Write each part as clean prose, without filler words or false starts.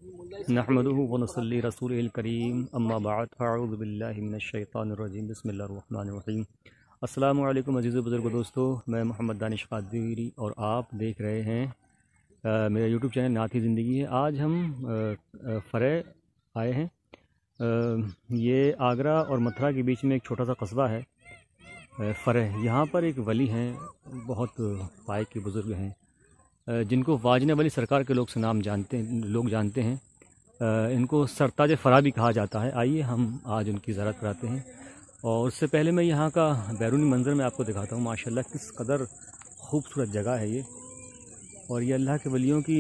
नहमदुहु व नसल्ली रसूलिल करीम अम्मा बाद अऊज़ु बिल्लाहि मिनश शैतानिर रजीम बिस्मिल्लाहिर रहमानिर रहीम। अस्सलामु अलैकुम अज़ीज़ बुज़ुर्ग दोस्तों, मैं मोहम्मद दानिश कादरी और आप देख रहे हैं मेरा यूट्यूब चैनल नाती ज़िंदगी है। आज हम फ़रे आए हैं। ये आगरा और मथुरा के बीच में एक छोटा सा कस्बा है फ़रे। यहाँ पर एक वली हैं, बहुत पाए के बुज़ुर्ग हैं, जिनको वाजन वली सरकार के लोग जानते हैं। इनको सरताज फ़रा भी कहा जाता है। आइए हम आज उनकी ज़ियारत कराते हैं। और उससे पहले मैं यहाँ का बैरूनी मंज़र मैं आपको दिखाता हूँ। माशाल्लाह किस कदर खूबसूरत जगह है ये। और ये अल्लाह के वलियों की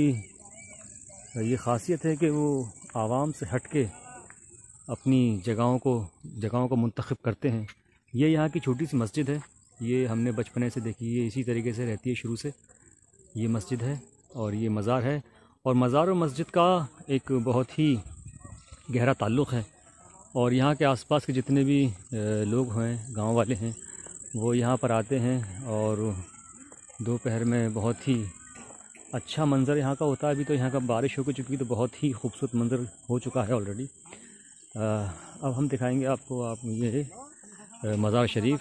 ये ख़ासियत है कि वो आवाम से हट के अपनी जगहों को मुंतखब करते हैं। ये यहाँ की छोटी सी मस्जिद है, ये हमने बचपने से देखी है, इसी तरीके से रहती है शुरू से। ये मस्जिद है और ये मज़ार है, और मज़ार और मस्जिद का एक बहुत ही गहरा ताल्लुक़ है। और यहाँ के आसपास के जितने भी लोग हैं, गांव वाले हैं, वो यहाँ पर आते हैं। और दोपहर में बहुत ही अच्छा मंज़र यहाँ का होता है। अभी तो यहाँ का बारिश हो चुकी, तो बहुत ही खूबसूरत मंज़र हो चुका है ऑलरेडी। अब हम दिखाएंगे आपको ये मज़ार शरीफ।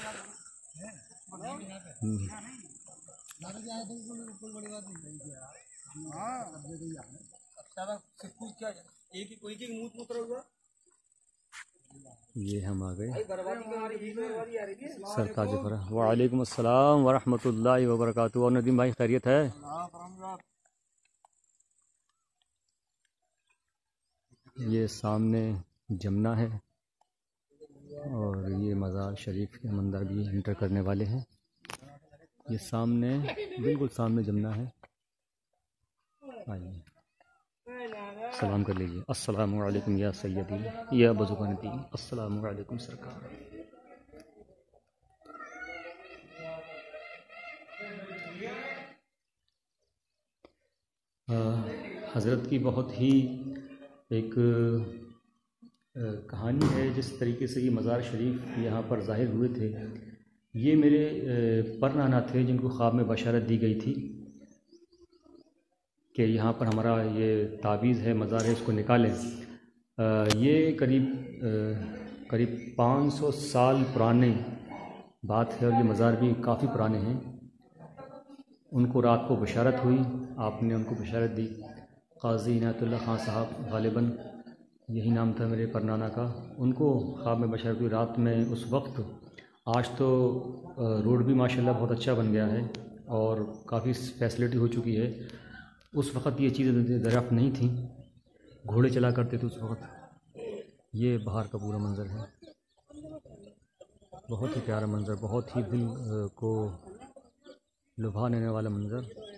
ये हम आ गए सरताज फ़रा। वालेकुम अस्सलाम वरहमतुल्लाहि वबरकातुहू। और नदीम भाई खैरियत है? ये सामने जमुना है और ये मज़ार शरीफ के अंदर भी एंटर करने वाले हैं। ये सामने, बिल्कुल सामने जमुना है। आइए सलाम कर लीजिए। अस्सलामु अलैकुम या सैयदी या बुज़ुर्गान दीन, अस्सलामु अलैकुम सरकार। हज़रत की बहुत ही एक कहानी है जिस तरीके से ये मज़ार शरीफ यहाँ पर ज़ाहिर हुए थे। ये मेरे परनाना थे जिनको ख्वाब में बशारत दी गई थी कि यहाँ पर हमारा ये तावीज़ है, मज़ार है, इसको निकालें। ये करीब 500 साल पुरानी बात है और ये मज़ार भी काफ़ी पुराने हैं। उनको रात को बशारत हुई, आपने उनको बशारत दी। क़ाज़ी इनायतुल्लाह ख़ान साहब, ग़ालिबन यही नाम था मेरे परनाना का। उनको ख्वाब में बशारत हुई रात में। उस वक्त, आज तो रोड भी माशाल्लाह बहुत अच्छा बन गया है और काफ़ी फैसिलिटी हो चुकी है। उस वक़्त ये चीज़ें दरियाफ़्त नहीं थी, घोड़े चला करते थे उस वक़्त। ये बाहर का पूरा मंज़र है, बहुत ही प्यारा मंज़र, बहुत ही दिल को लुभा लेने वाला मंज़र।